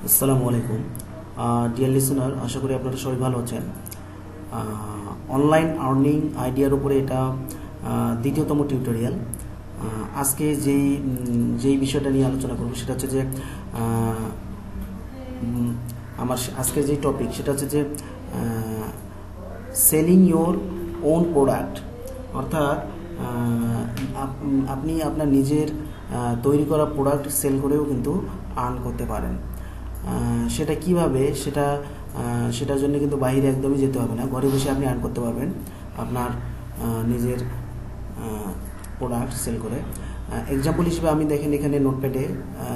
আসসালামু আলাইকুম deer listener, আশা করি আপনারা সবাই ভালো আছেন। অনলাইন আর্নিং আইডিয়ার উপরে এটা দ্বিতীয়তম টিউটোরিয়াল। আজকে যেই বিষয়টা নিয়ে আলোচনা করব সেটা হচ্ছে যে আমার আজকের যেই টপিক সেটা হচ্ছে যে সেলিং ইয়োর ওন প্রোডাক্ট, অর্থাৎ আপনি আপনার নিজের তৈরি করা প্রোডাক্ট সেল করেও কিন্তু আর্ন করতে পারেন। সেটা কিভাবে, সেটার জন্য কিন্তু বাইরে একদমই যেতে হবে না, ঘরে বসে আপনি আর্ন করতে পারবেন আপনার নিজের প্রোডাক্ট সেল করে। এক্সাম্পল হিসেবে আমি দেখেন এখানে নোটপ্যাডে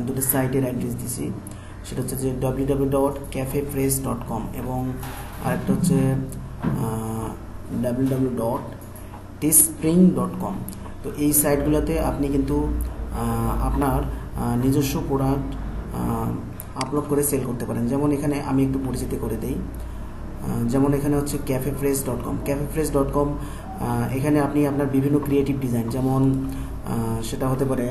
দুটো সাইটের অ্যাড্রেস দিছি। সেটা হচ্ছে যে www.cafefresh.com এবং আরেকটা হচ্ছে www.teespring.com। তো এই সাইটগুলোতে আপনি কিন্তু আপনার নিজস্ব প্রোডাক্ট আপলোড করে সেল করতে পারেন। যেমন এখানে আমি একটু পরিচিতি করে দেই। যেমন এখানে হচ্ছে cafefresh.com। cafefresh.com এখানে আপনি আপনার বিভিন্ন ক্রিয়েটিভ ডিজাইন, যেমন সেটা হতে পারে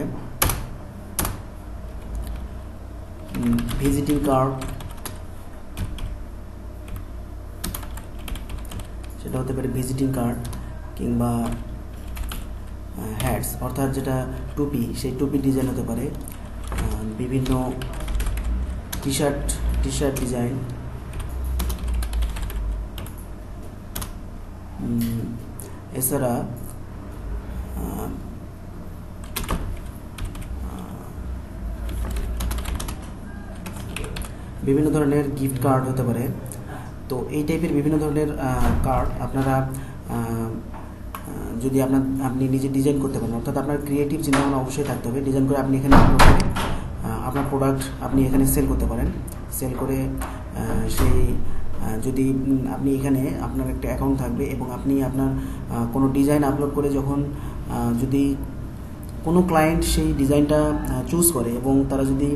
ভিজিটিং কার্ড, কিংবা হ্যাটস অর্থাৎ যেটা টুপি, সেই টুপির ডিজাইন হতে পারে, বিভিন্ন টি শার্ট ডিজাইন, এছাড়া বিভিন্ন ধরনের গিফট কার্ড হতে পারে। তো এই টাইপের বিভিন্ন ধরনের কার্ড আপনারা যদি আপনি নিজে ডিজাইন করতে পারেন, অর্থাৎ আপনার ক্রিয়েটিভ চিন্তাভাবনা অবশ্যই থাকতে হবে। ডিজাইন করে আপনি এখানে আপলোড করে আপনার প্রোডাক্ট আপনি এখানে সেল করতে পারেন। সেল করে সেই যদি আপনি এখানে আপনার একটা অ্যাকাউন্ট থাকবে এবং আপনি আপনার কোনো ডিজাইন আপলোড করে যখন যদি কোনো ক্লায়েন্ট সেই ডিজাইনটা চুজ করে এবং তারা যদি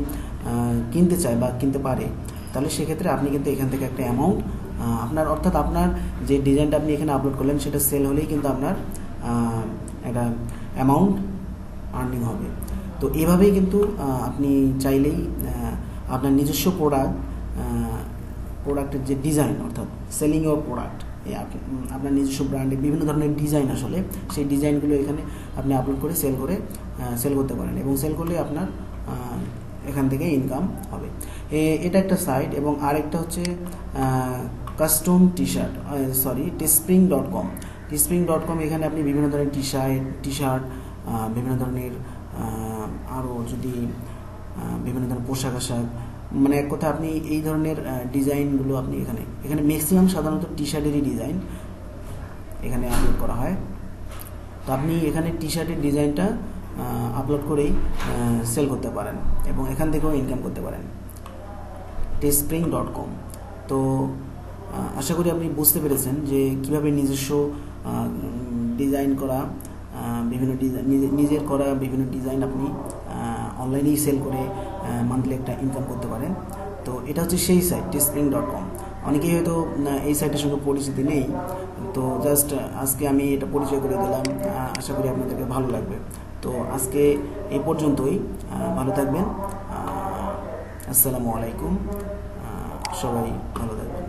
কিনতে চায় বা কিনতে পারে, তাহলে সেক্ষেত্রে আপনি কিন্তু এখান থেকে একটা অ্যামাউন্ট অর্থাৎ আপনার যে ডিজাইনটা আপনি এখানে আপলোড করলেন সেটা সেল হলেই কিন্তু আপনার একটা অ্যামাউন্ট আর্নিং হবে। তো এভাবেই কিন্তু আপনি চাইলেই আপনার নিজস্ব প্রোডাক্টের যে ডিজাইন, অর্থাৎ সেলিং ইয়োর প্রোডাক্ট, আপনার নিজস্ব ব্র্যান্ডের বিভিন্ন ধরনের ডিজাইন, আসলে সেই ডিজাইনগুলো এখানে আপনি আপলোড করে সেল করতে পারেন এবং সেল করলে আপনার এখান থেকে ইনকাম হবে। এটা একটা সাইট। এবং আরেকটা হচ্ছে কাস্টম teespring.com। teespring.com এখানে আপনি বিভিন্ন ধরনের টি শার্ট বিভিন্ন ধরনের আরও যদি বিভিন্ন ধরনের পোশাক আশাক, মানে এক কথা আপনি এই ধরনের ডিজাইনগুলো আপনি এখানে ম্যাক্সিমাম সাধারণত টি শার্টেরই ডিজাইন এখানে আপলোড করা হয়। তো আপনি এখানে টি শার্টের ডিজাইনটা আপলোড করেই সেল করতে পারেন এবং এখান থেকেও ইনকাম করতে পারেন। teespring.com। তো আশা করি আপনি বুঝতে পেরেছেন যে কীভাবে নিজস্ব ডিজাইন করা নিজের করা বিভিন্ন ডিজাইন আপনি অনলাইনেই সেল করে মান্থলি একটা ইনকাম করতে পারেন। তো এটা হচ্ছে সেই সাইট teespring.com। অনেকেই হয়তো এই সাইটের সঙ্গে পরিচিতি নেই, তো জাস্ট আজকে আমি এটা পরিচয় করে দিলাম। আশা করি আপনাদেরকে ভালো লাগবে। তো আজকে এই পর্যন্তই। ভালো থাকবেন। আসসালামু আলাইকুম। সবাই ভালো থাকবেন।